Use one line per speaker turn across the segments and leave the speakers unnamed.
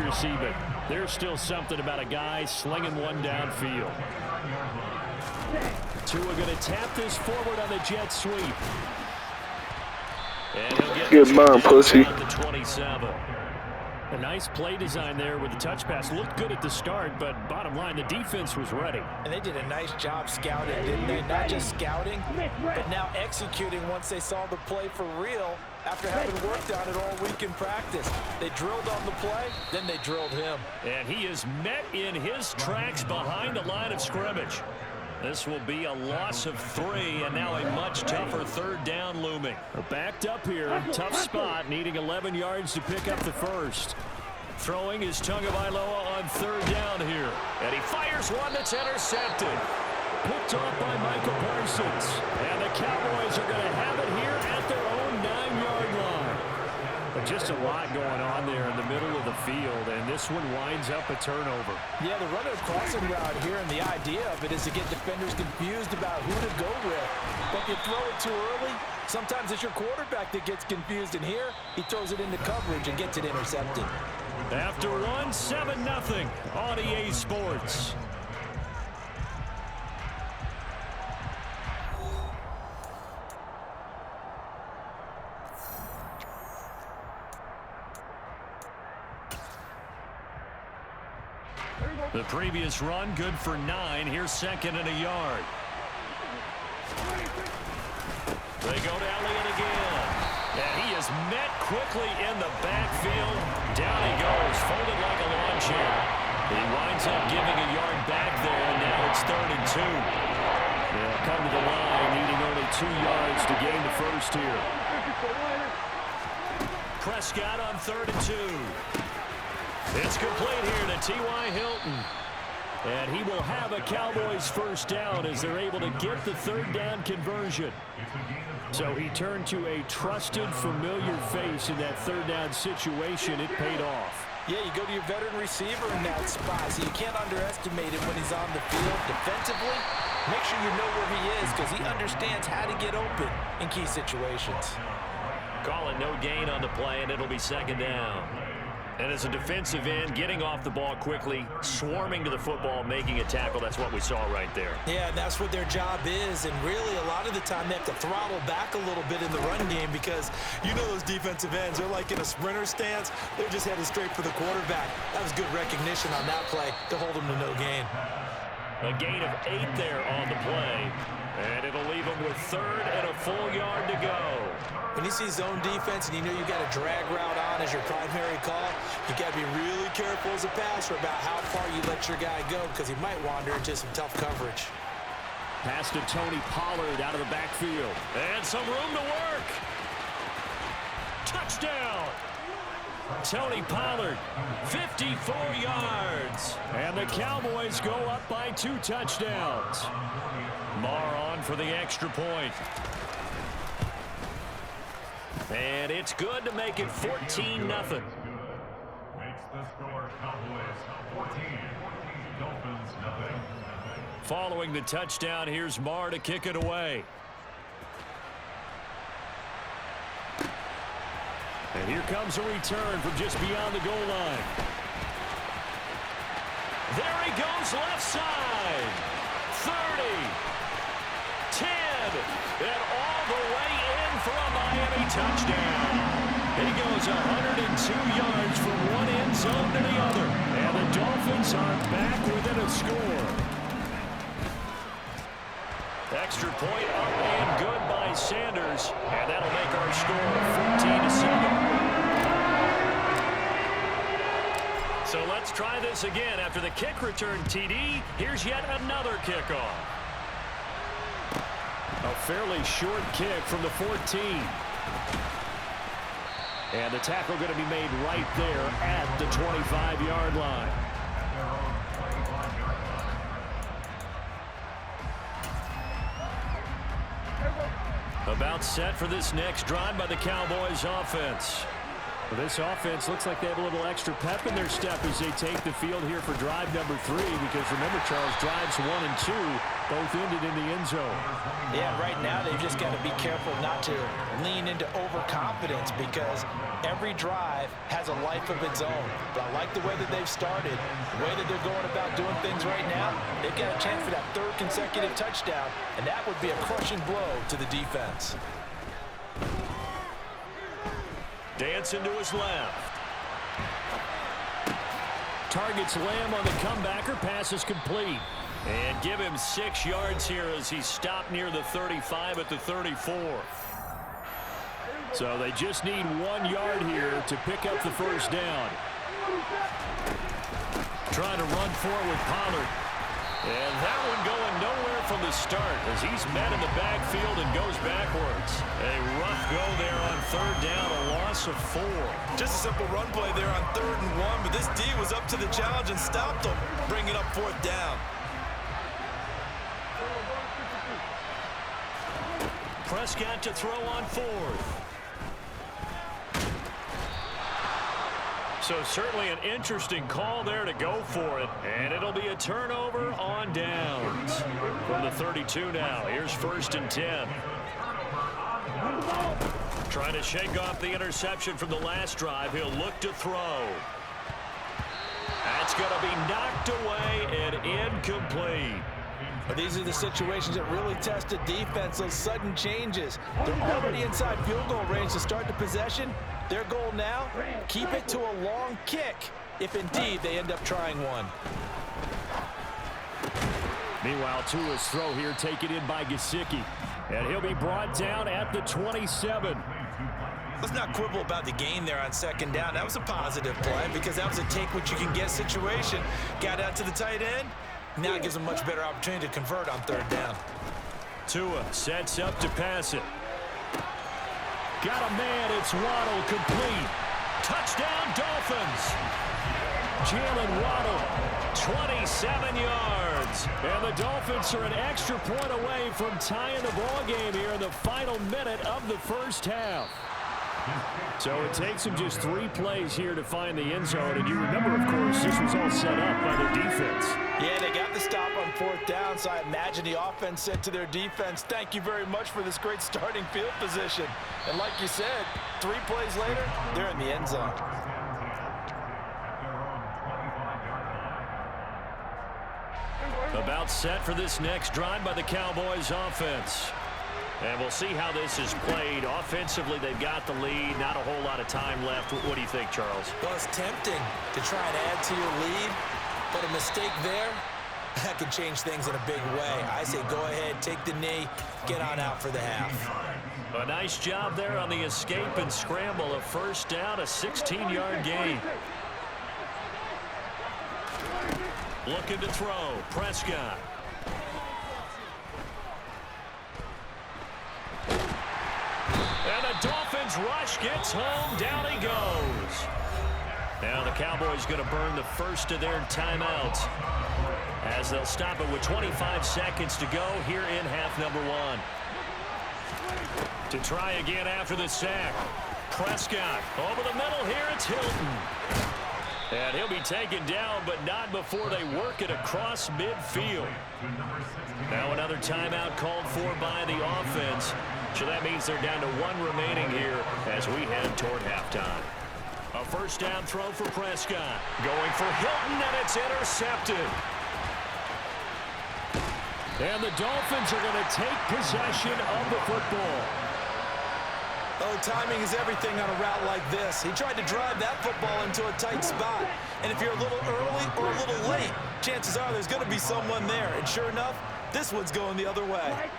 accuracy, but there's still something about a guy slinging one downfield. Tua going to tap this forward on the jet sweep. And he'll get
Good bomb, pussy.
the 27. A nice play design there with the touch pass. Looked good at the start, but bottom line, the defense was ready.
And they did a nice job scouting, didn't they? Not just scouting, but now executing once they saw the play for real after having worked on it all week in practice. They drilled on the play, then they drilled him.
And he is met in his tracks behind the line of scrimmage. This will be a loss of 3, and now a much tougher third down looming. Backed up here, tough spot, needing 11 yards to pick up the first. Throwing is Tagovailoa on third down here. And he fires one that's intercepted. Picked off by Michael Parsons. And the Cowboys are going to have it here at their own 9-yard line. But just a lot going on there in the middle of the field, and this one winds up a turnover.
Yeah, the running crossing route here, and the idea of it is to get defenders confused about who to go with. But if you throw it too early, sometimes it's your quarterback that gets confused, and here he throws it into coverage and gets it intercepted.
After one, 7-0 on EA Sports. The previous run, good for 9. Here's second and a yard. They go to Elliott again. And he is met quickly in the backfield. Down he goes, folded like a lawn chair. He winds up giving a yard back there, and now it's 3rd and 2. They'll come to the line, needing only 2 yards to gain the first here. Prescott on 3rd and 2. It's complete here to T.Y. Hilton. And he will have a Cowboys first down as they're able to get the third down conversion. So he turned to a trusted, familiar face in that third down situation. It paid off.
Yeah, you go to your veteran receiver in that spot, so you can't underestimate him when he's on the field defensively. Make sure you know where he is because he understands how to get open in key situations.
Call it no gain on the play, and it'll be second down. And as a defensive end, getting off the ball quickly, swarming to the football, making a tackle, that's what we saw right there.
Yeah, and that's what their job is. And really, a lot of the time, they have to throttle back a little bit in the run game because you know those defensive ends, they're like in a sprinter stance. They're just headed straight for the quarterback. That was good recognition on that play to hold them to no gain.
A gain of 8 there on the play. And it'll leave them with 3rd and a full yard to go.
When you see zone defense and you know you got a drag route on as your primary call, you got to be really careful as a passer about how far you let your guy go because he might wander into some tough coverage.
Pass to Tony Pollard out of the backfield. And some room to work. Touchdown. Tony Pollard, 54 yards. And the Cowboys go up by 2 touchdowns. Marr on for the extra point. And it's good to make it 14-0.
Makes the score Cowboys 14, Dolphins nothing.
Following the touchdown, here's Marr to kick it away. And here comes a return from just beyond the goal line. There he goes left side. 30. 10. And all the way in for a Miami touchdown. He goes 102 yards from one end zone to the other. And the Dolphins are back within a score. Extra point up and good by Sanders. And that'll make our score 14-7. So let's try this again. After the kick return TD, here's yet another kickoff. A fairly short kick from the 14. And the tackle going to be made right there at the 25-yard line. About set for this next drive by the Cowboys offense. Well, this offense looks like they have a little extra pep in their step as they take the field here for drive number 3, because remember, Charles, drives 1 and 2 both ended in the end zone.
Yeah, right now they've just got to be careful not to lean into overconfidence, because every drive has a life of its own. But I like the way that they've started, the way that they're going about doing things right now. They've got a chance for that 3rd consecutive touchdown, and that would be a crushing blow to the defense.
Dancing to his left. Targets Lamb on the comebacker. Pass is complete. And give him 6 yards here as he stopped near the 35 at the 34. So they just need 1 yard here to pick up the first down. Trying to run forward with Pollard. And that one going nowhere from the start as he's met in the backfield and goes backwards. A rough go there on 3rd down, a loss of 4.
Just a simple run play there on 3rd and 1, but this D was up to the challenge and stopped them, bringing up 4th down.
Prescott to throw on 4th. So certainly an interesting call there to go for it. And it'll be a turnover on downs. From the 32 now. Here's 1st and 10. Trying to shake off the interception from the last drive. He'll look to throw. That's going to be knocked away and incomplete.
But these are the situations that really test a defense, those sudden changes. They're already inside field goal range to start the possession. Their goal now, keep it to a long kick, if indeed they end up trying one.
Meanwhile, Tua's throw here taken in by Gesicki. And he'll be brought down at the 27.
Let's not quibble about the gain there on 2nd down. That was a positive play because that was a take-what-you-can-get situation. Got out to the tight end. Now it gives them a much better opportunity to convert on 3rd down.
Tua sets up to pass it. Got a man, it's Waddle, complete. Touchdown, Dolphins. Jalen Waddle, 27 yards. And the Dolphins are an extra point away from tying the ball game here in the final minute of the 1st half. So it takes them just 3 plays here to find the end zone. And you remember, of course, this was all set up by their defense.
Yeah, they got the stop on 4th down, so I imagine the offense said to their defense, thank you very much for this great starting field position. And like you said, 3 plays later, they're in the end zone.
About set for this next drive by the Cowboys offense. And we'll see how this is played. Offensively, they've got the lead. Not a whole lot of time left. What do you think, Charles?
Well, it's tempting to try and add to your lead, but a mistake there, that can change things in a big way. I say go ahead, take the knee, get on out for the half.
A nice job there on the escape and scramble. A 1st down, a 16-yard gain. Looking to throw. Prescott. And the Dolphins rush gets home. Down he goes. Now the Cowboys going to burn the first of their timeouts as they'll stop it with 25 seconds to go here in half number 1. To try again after the sack. Prescott over the middle here. It's Hilton. And he'll be taken down, but not before they work it across midfield. Now another timeout called for by the offense. So that means they're down to 1 remaining here as we head toward halftime. A 1st down throw for Prescott. Going for Hilton, and it's intercepted. And the Dolphins are going to take possession of the football.
Oh, timing is everything on a route like this. He tried to drive that football into a tight spot. And if you're a little early or a little late, chances are there's going to be someone there. And sure enough, this one's going the other way.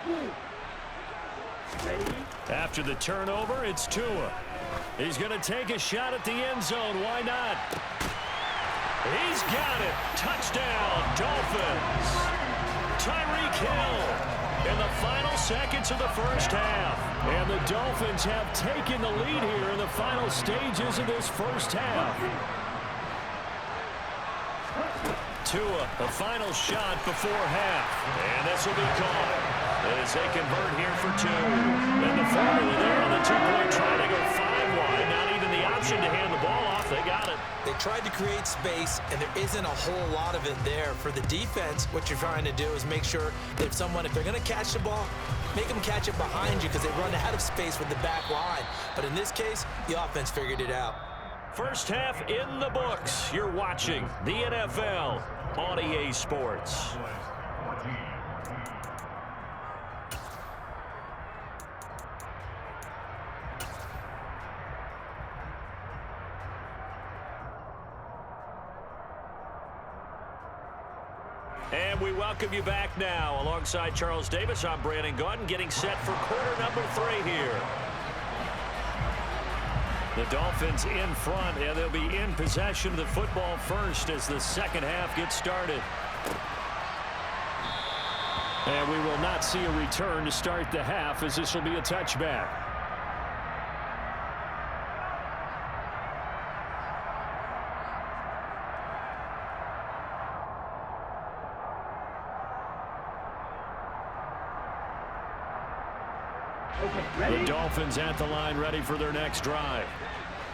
After the turnover, it's Tua. He's going to take a shot at the end zone. Why not? He's got it. Touchdown, Dolphins. Tyreek Hill in the final seconds of the 1st half. And the Dolphins have taken the lead here in the final stages of this 1st half. Tua, the final shot before half. And this will be caught as they convert here for 2. And the formula there on the 2-point try to go 5 wide. Not even the option option to hand the ball off. They got it.
They tried to create space, and there isn't a whole lot of it there. For the defense, what you're trying to do is make sure that if they're going to catch the ball, make them catch it behind you because they run out of space with the back line. But in this case, the offense figured it out.
First half in the books. You're watching the NFL on EA Sports. And we welcome you back now. Alongside Charles Davis, I'm Brandon Gaudin, getting set for quarter number 3 here. The Dolphins in front, and they'll be in possession of the football first as the second half gets started. And we will not see a return to start the half, as this will be a touchback. The Dolphins at the line, ready for their next drive.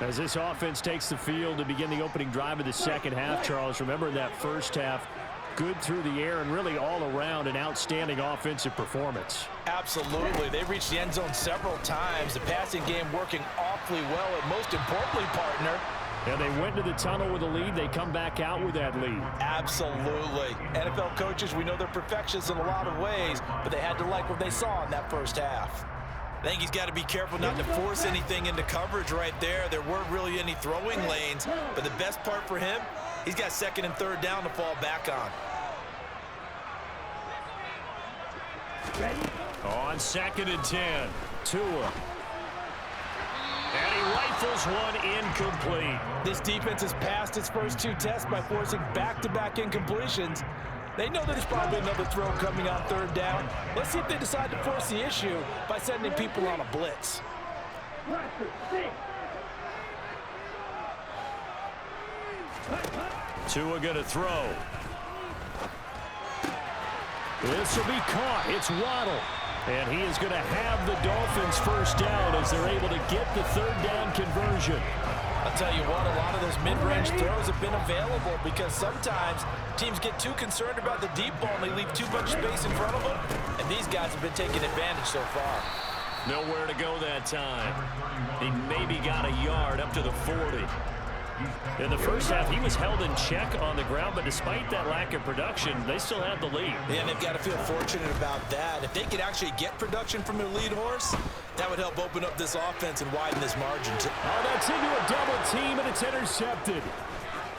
As this offense takes the field to begin the opening drive of the second half, Charles, remember that first half, good through the air and really all around an outstanding offensive performance.
Absolutely. They reached the end zone several times. The passing game working awfully well, and most importantly, partner,
and they went to the tunnel with a lead. They come back out with that lead.
Absolutely. NFL coaches, we know they're perfectionists in a lot of ways, but they had to like what they saw in that first half. I think he's got to be careful not to force anything into coverage right there. There weren't really any throwing lanes, but the best part for him, he's got second and third down to fall back on.
On 2nd and 10, Tua. And he rifles one incomplete.
This defense has passed its first 2 tests by forcing back-to-back incompletions. They know that there's probably another throw coming on 3rd down. Let's see if they decide to force the issue by sending people on a blitz.
Tua going to throw. This will be caught. It's Waddle. And he is going to have the Dolphins first down as they're able to get the 3rd down conversion.
I'll tell you what, a lot of those mid-range throws have been available because sometimes teams get too concerned about the deep ball and they leave too much space in front of them, and these guys have been taking advantage so far.
Nowhere to go that time. He maybe got a yard up to the 40. In the first half, he was held in check on the ground, but despite that lack of production, they still have the lead.
Yeah, and they've got to feel fortunate about that. If they could actually get production from their lead horse, that would help open up this offense and widen this margin.
Oh, that's into a double team, and it's intercepted.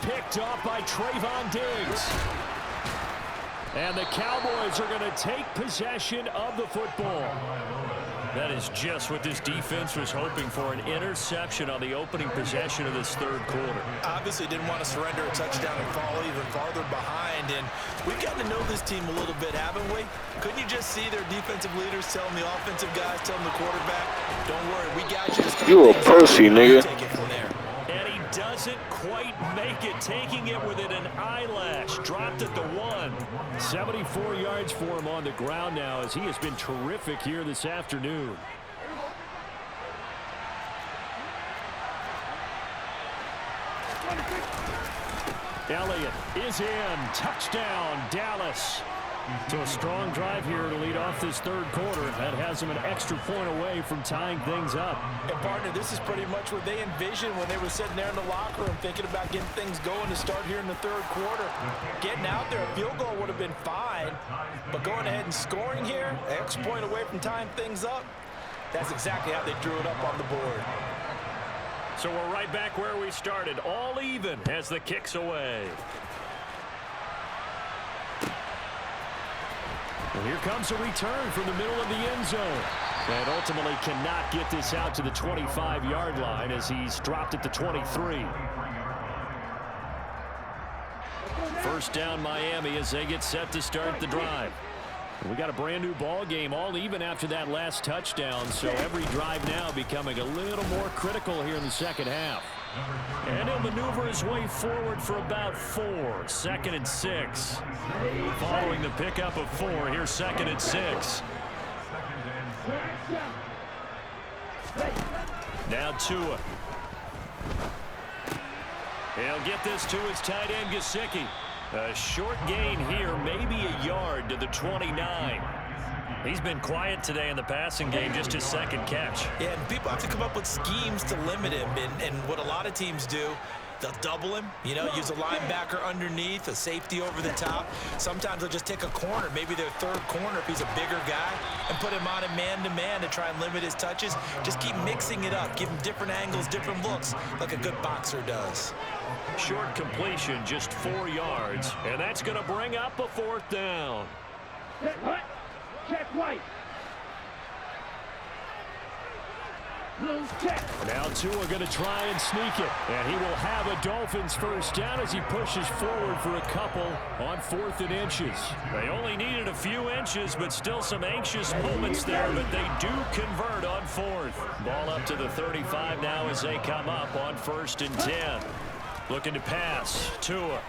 Picked off by Trayvon Diggs. And the Cowboys are going to take possession of the football. That is just what this defense was hoping for, an interception on the opening possession of this 3rd quarter.
Obviously didn't want to surrender a touchdown and fall even farther behind, and we've gotten to know this team a little bit, haven't we? Couldn't you just see their defensive leaders telling the offensive guys, telling the quarterback, don't worry, we got you.
You a pussy, nigga.
Take it from there.
And he doesn't quite make it, taking it within an eyelash. Dropped at the 1. 74 yards for him on the ground now as he has been terrific here this afternoon. Elliott is in. Touchdown, Dallas. So a strong drive here to lead off this 3rd quarter. That has them an extra point away from tying things up.
And partner, this is pretty much what they envisioned when they were sitting there in the locker room thinking about getting things going to start here in the 3rd quarter. Getting out there, a field goal would have been fine, but going ahead and scoring here, an extra point away from tying things up, that's exactly how they drew it up on the board.
So we're right back where we started, all even as the kick's away. And here comes a return from the middle of the end zone. And ultimately cannot get this out to the 25-yard line as he's dropped at the 23. First down Miami as they get set to start the drive. We got a brand new ball game, all even after that last touchdown, so every drive now becoming a little more critical here in the second half. And he'll maneuver his way forward for about 4. 2nd and 6. Following the pickup of 4, here's 2nd and 6. Now Tua. He'll get this to his tight end, Gesicki. A short gain here, maybe a yard to the 29. He's been quiet today in the passing game, just his second catch.
Yeah, and people have to come up with schemes to limit him. And what a lot of teams do, they'll double him, use a linebacker underneath, a safety over the top. Sometimes they'll just take a corner, maybe their third corner if he's a bigger guy, and put him on a man-to-man to try and limit his touches. Just keep mixing it up, give him different angles, different looks, like a good boxer does.
Short completion, just 4 yards, and that's going to bring up a 4th down.
Check right.
Now Tua going to try and sneak it, and he will have a Dolphins first down as he pushes forward for a couple on 4th and inches. They only needed a few inches, but still some anxious moments there, but they do convert on 4th. Ball up to the 35 now as they come up on 1st and 10. Looking to pass. Tua.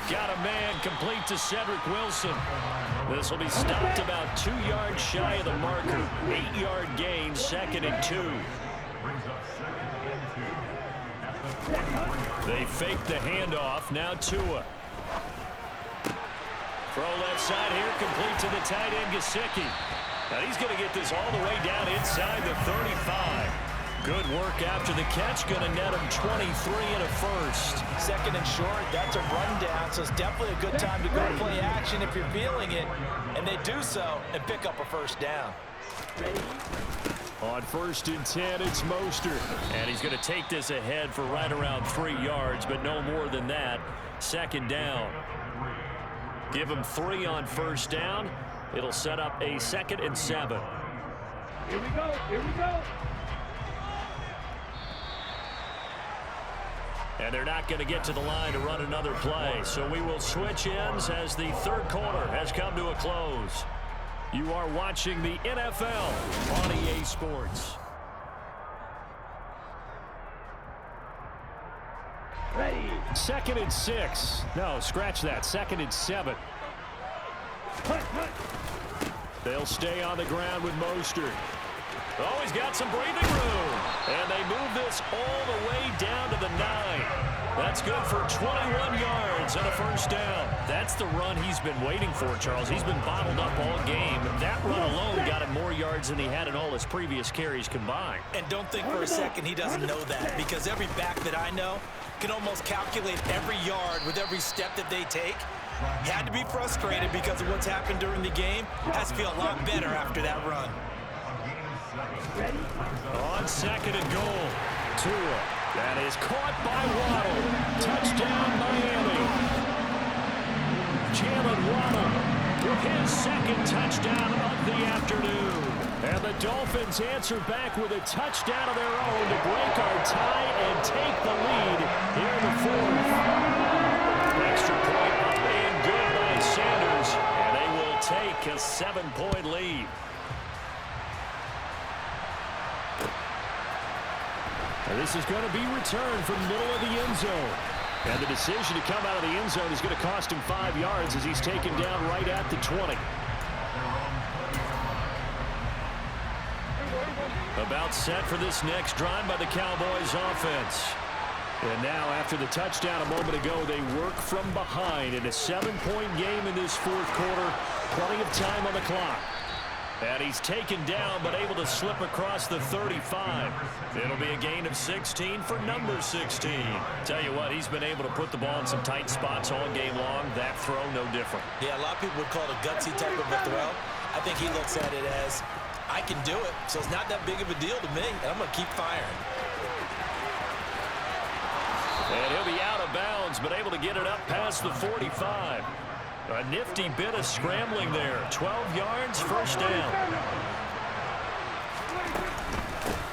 Got a man complete to Cedric Wilson. This will be stopped about 2 yards shy of the marker. 8-yard gain, 2nd and 2. They fake the handoff. Now Tua. Throw left side here, complete to the tight end, Gesicki. Now he's going to get this all the way down inside the 35. Good work after the catch, going to net him 23 and a first.
2nd and short, that's a rundown, so it's definitely a good time to go play action if you're feeling it. And they do so and pick up a first down.
On 1st and 10, it's Mostert. And he's going to take this ahead for right around 3 yards, but no more than that. 2nd down. Give him 3 on 1st down. It'll set up a 2nd and 7.
Here we go. Here we go.
And they're not going to get to the line to run another play. So we will switch ends as the 3rd quarter has come to a close. You are watching the NFL on EA Sports.
Ready.
2nd and 6. No, scratch that. 2nd and 7. They'll stay on the ground with Mostert. Oh, he's got some breathing room. And they move this all the way down to the 9. That's good for 21 yards and a first down. That's the run he's been waiting for, Charles. He's been bottled up all game. That run alone got him more yards than he had in all his previous carries combined.
And don't think for a second he doesn't know that, because every back that I know can almost calculate every yard with every step that they take. Had to be frustrated because of what's happened during the game. Has to feel a lot better after that run.
On 2nd and goal, Tua. That is caught by Waddle. Touchdown, Miami. Jalen Waddle with his 2nd touchdown of the afternoon. And the Dolphins answer back with a touchdown of their own to break our tie and take the lead here in the 4th. Extra point up and good by Sanders. And they will take a 7-point lead. And this is going to be returned from middle of the end zone. And the decision to come out of the end zone is going to cost him 5 yards as he's taken down right at the 20. About set for this next drive by the Cowboys offense. And now after the touchdown a moment ago, they work from behind in a 7-point game in this 4th quarter. Plenty of time on the clock. And he's taken down, but able to slip across the 35. It'll be a gain of 16 for number 16. Tell you what, he's been able to put the ball in some tight spots all game long. That throw, no different.
Yeah, a lot of people would call it a gutsy type of a throw. I think he looks at it as, I can do it, so it's not that big of a deal to me, and I'm going to keep firing.
And he'll be out of bounds, but able to get it up past the 45. A nifty bit of scrambling there. 12 yards, first down.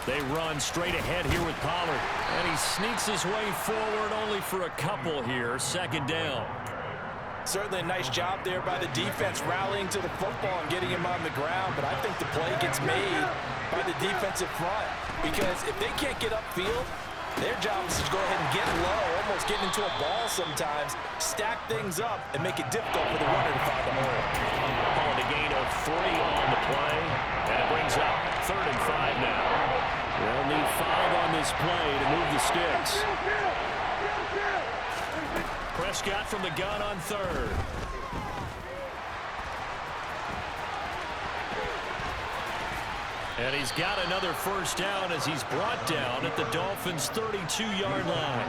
They run straight ahead here with Pollard. And he sneaks his way forward only for a couple here. 2nd down.
Certainly a nice job there by the defense rallying to the football and getting him on the ground. But I think the play gets made by the defensive front. Because if they can't get upfield, their job is to go ahead and get low, almost get into a ball sometimes, stack things up, and make it difficult for the runner to find the hole.
Calling a gain of 3 on the play, and it brings up 3rd and 5 now. They'll need 5 on this play to move the sticks. Prescott from the gun on 3rd. And he's got another first down as he's brought down at the Dolphins' 32-yard line.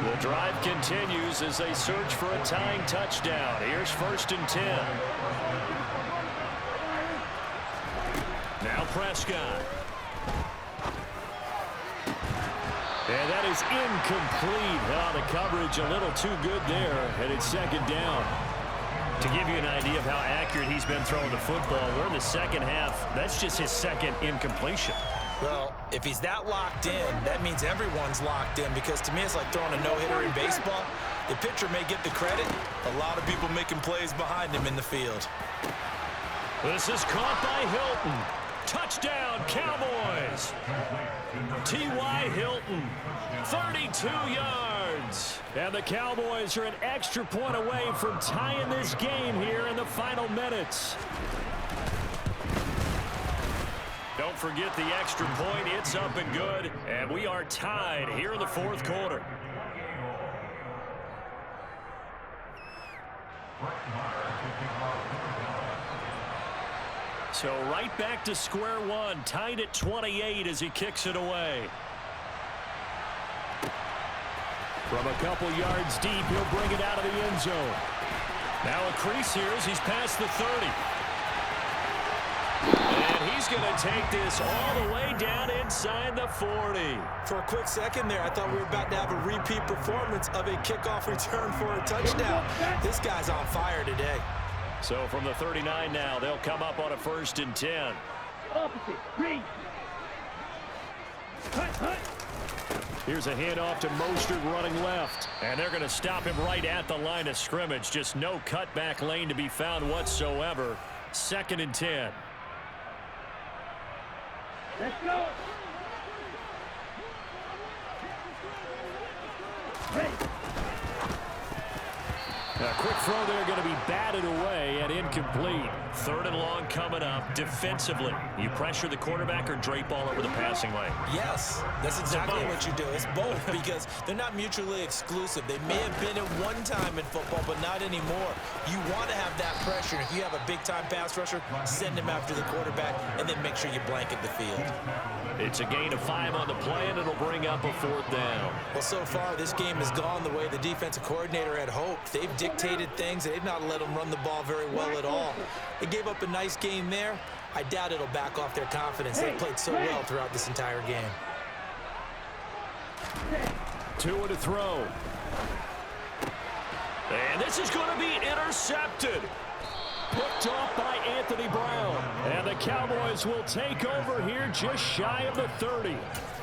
The drive continues as they search for a tying touchdown. Here's 1st and 10. Now Prescott. And that is incomplete. Oh, the coverage a little too good there, and it's 2nd down. To give you an idea of how accurate he's been throwing the football, we're in the second half. That's just his 2nd incompletion.
Well, if he's that locked in, that means everyone's locked in, because to me it's like throwing a no-hitter in baseball. The pitcher may get the credit. A lot of people making plays behind him in the field.
This is caught by Hilton. Touchdown, Cowboys. T.Y. Hilton, 32 yards. And the Cowboys are an extra point away from tying this game here in the final minutes. Don't forget the extra point. It's up and good. And we are tied here in the 4th quarter. So right back to square one, tied at 28 as he kicks it away. From a couple yards deep, he'll bring it out of the end zone. Now a crease here as he's past the 30. And he's going to take this all the way down inside the 40.
For a quick second there, I thought we were about to have a repeat performance of a kickoff return for a touchdown. This guy's on fire today.
So from the 39 now, they'll come up on a 1st and 10.
Opposite. Read. Hut.
Here's a handoff to Mostert running left. And they're going to stop him right at the line of scrimmage. Just no cutback lane to be found whatsoever. 2nd and 10.
Let's go. Ready.
A quick throw there going to be batted away and incomplete. 3rd and long coming up. Defensively, you pressure the quarterback or drape all over the passing lane?
Yes, that's exactly what you do. It's both, because they're not mutually exclusive. They may have been at one time in football, but not anymore. You want to have that pressure. If you have a big-time pass rusher, send him after the quarterback, and then make sure you blanket the field.
It's a gain of 5 on the play, and it'll bring up a 4th down.
Well, so far, this game has gone the way the defensive coordinator had hoped. They've dictated things. They've not let them run the ball very well at all. They gave up a nice game there. I doubt it'll back off their confidence. They played so well throughout this entire game.
2 to throw. And this is going to be intercepted. Picked off by Anthony Brown. And the Cowboys will take over here just shy of the 30.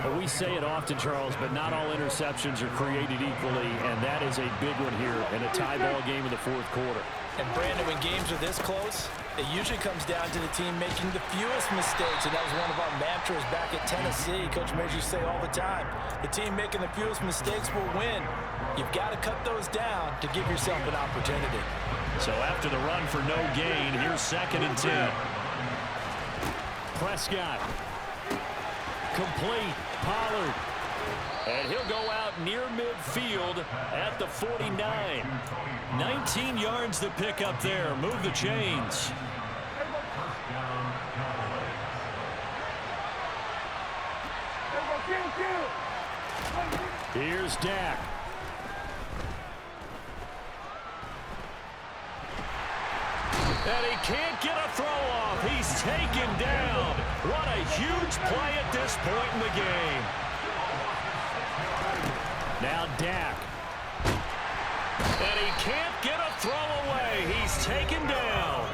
Well, we say it often, Charles, but not all interceptions are created equally, and that is a big one here in a tie ball game in the 4th quarter.
And Brandon, when games are this close, it usually comes down to the team making the fewest mistakes, and that was one of our mantras back at Tennessee. Coach Mays used to say all the time, the team making the fewest mistakes will win. You've got to cut those down to give yourself an opportunity.
So after the run for no gain, here's 2nd and 10. Prescott. Complete. Pollard. And he'll go out near midfield at the 49. 19 yards to pick up there. Move the chains. Here's Dak. And he can't get a throw off. He's taken down. What a huge play at this point in the game. Now Dak. And he can't get a throw away. He's taken down.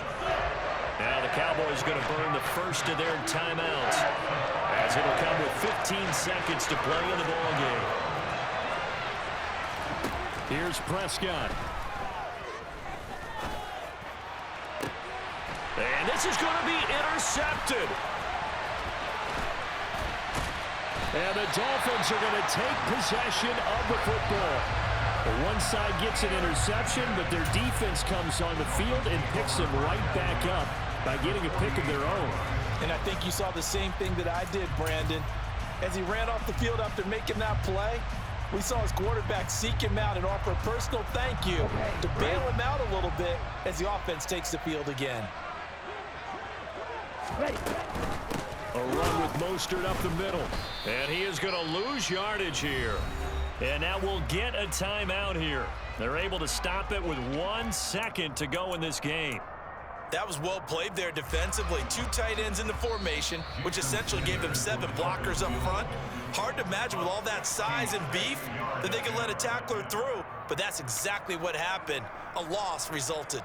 Now the Cowboys are going to burn the first of their timeouts, as it'll come with 15 seconds to play in the ballgame. Here's Prescott. And this is going to be intercepted. And the Dolphins are going to take possession of the football. One side gets an interception, but their defense comes on the field and picks them right back up by getting a pick of their own.
And I think you saw the same thing that I did, Brandon. as he ran off the field after making that play. We saw his quarterback seek him out and offer a personal thank you to bail him out a little bit as the offense takes the field again.
A run with Mostert up the middle. And he is going to lose yardage here. And now we'll get a timeout here. They're able to stop it with 1 second to go in this game.
That was well played there defensively. 2 tight ends in the formation, which essentially gave them 7 blockers up front. Hard to imagine with all that size and beef that they could let a tackler through, but that's exactly what happened. A loss resulted.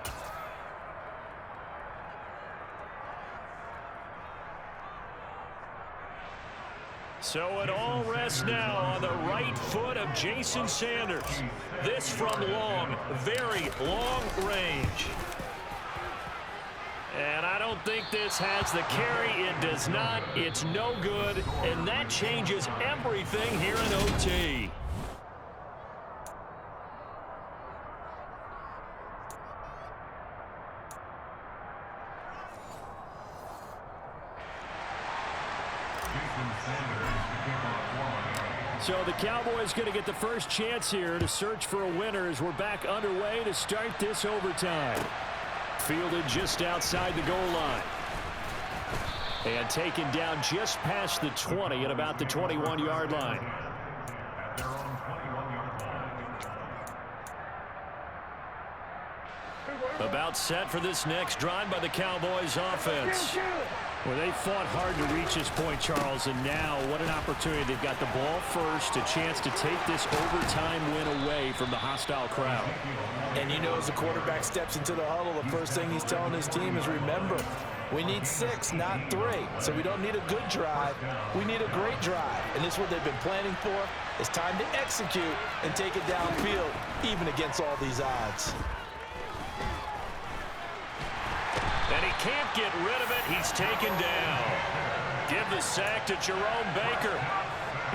So it all rests now on the right foot of Jason Sanders. This from long, very long range. And I don't think this has the carry. It does not. It's no good. And that changes everything here in OT. So the Cowboys going to get the first chance here to search for a winner as we're back underway to start this overtime. Fielded just outside the goal line. And taken down just past the 20 at about the 21-yard line. About set for this next drive by the Cowboys offense. Well, they fought hard to reach this point, Charles, and now what an opportunity. They've got the ball first, a chance to take this overtime win away from the hostile crowd.
And you know, as the quarterback steps into the huddle, the first thing he's telling his team is, remember, we need 6, not 3. So we don't need a good drive. We need a great drive. And this is what they've been planning for. It's time to execute and take it downfield, even against all these odds.
And he can't get rid of it. He's taken down. Give the sack to Jerome Baker.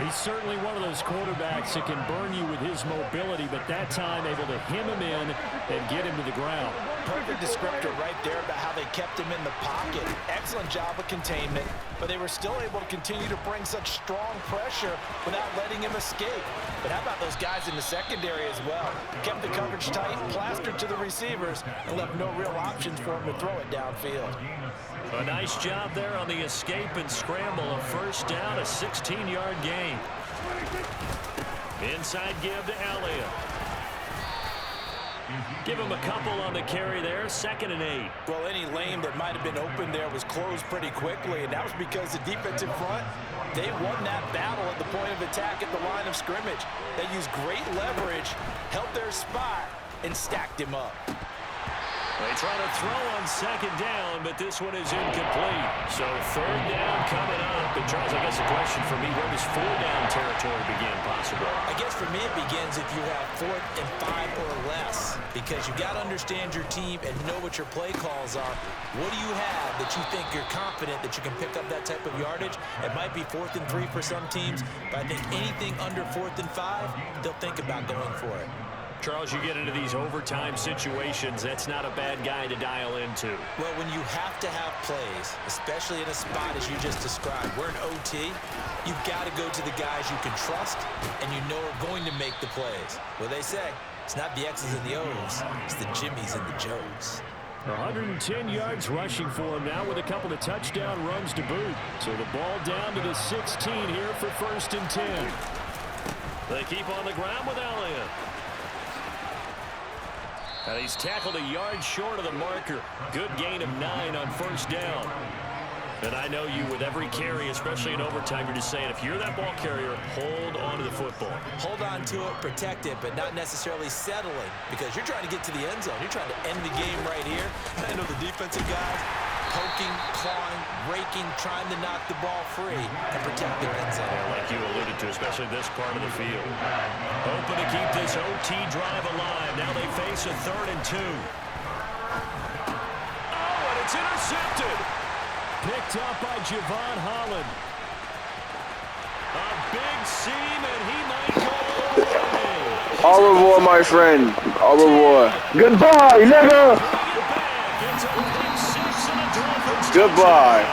He's certainly one of those quarterbacks that can burn you with his mobility, but that time able to hem him in and get him to the ground.
Perfect descriptor right there about how they kept him in the pocket. Excellent job of containment, but they were still able to continue to bring such strong pressure without letting him escape. But how about those guys in the secondary as well? Kept the coverage tight, plastered to the receivers, and left no real options for him to throw it downfield.
A nice job there on the escape and scramble. A first down, a 16-yard gain. Inside give to Elliott. Give him a couple on the carry there, 2nd and 8.
Well, any lane that might have been open there was closed pretty quickly, and that was because the defensive front, they won that battle at the point of attack at the line of scrimmage. They used great leverage, held their spot, and stacked him up.
They try to throw on 2nd down, but this one is incomplete. So 3rd down coming up. And Charles, I guess the question for me, where does 4-down territory begin possibly?
I guess for me it begins if you have 4th and 5 or less, because you got to understand your team and know what your play calls are. What do you have that you think you're confident that you can pick up that type of yardage? It might be 4th and 3 for some teams, but I think anything under 4th and 5, they'll think about going for it.
Charles, you get into these overtime situations, that's not a bad guy to dial into.
Well, when you have to have plays, especially in a spot as you just described, we're in OT, you've got to go to the guys you can trust and you know are going to make the plays. Well, they say, it's not the X's and the O's, it's the Jimmies and the Joes.
110 yards rushing for him now with a couple of touchdown runs to boot. So the ball down to the 16 here for 1st and 10. They keep on the ground with Elliott. And he's tackled a yard short of the marker. Good gain of 9 on 1st down. And I know you with every carry, especially in overtime, you're just saying if you're that ball carrier, hold on to the football.
Hold on to it, protect it, but not necessarily settling, because you're trying to get to the end zone. You're trying to end the game right here. I know the defensive guys poking, clawing, raking, trying to knock the ball free and protect their end zone.
Yeah, like you alluded to, especially this part of the field. Hoping to keep this OT drive alive. Now they face a 3rd and 2. Oh, and it's intercepted. Picked up by Javon Holland. A big seam, and he might go away.
Au revoir, my friend. Au revoir. Goodbye, nigga.
Goodbye.
Goodbye.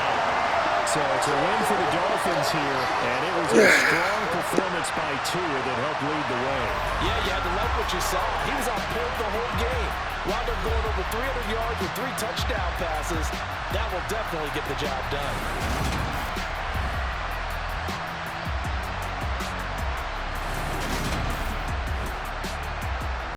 So it's a win for the Dolphins here, and it was was a strong performance by Tua that helped lead the way.
Yeah, you had to like what you saw. He was on point the whole game. Wound up going over 300 yards with 3 touchdown passes. That will definitely get the job done.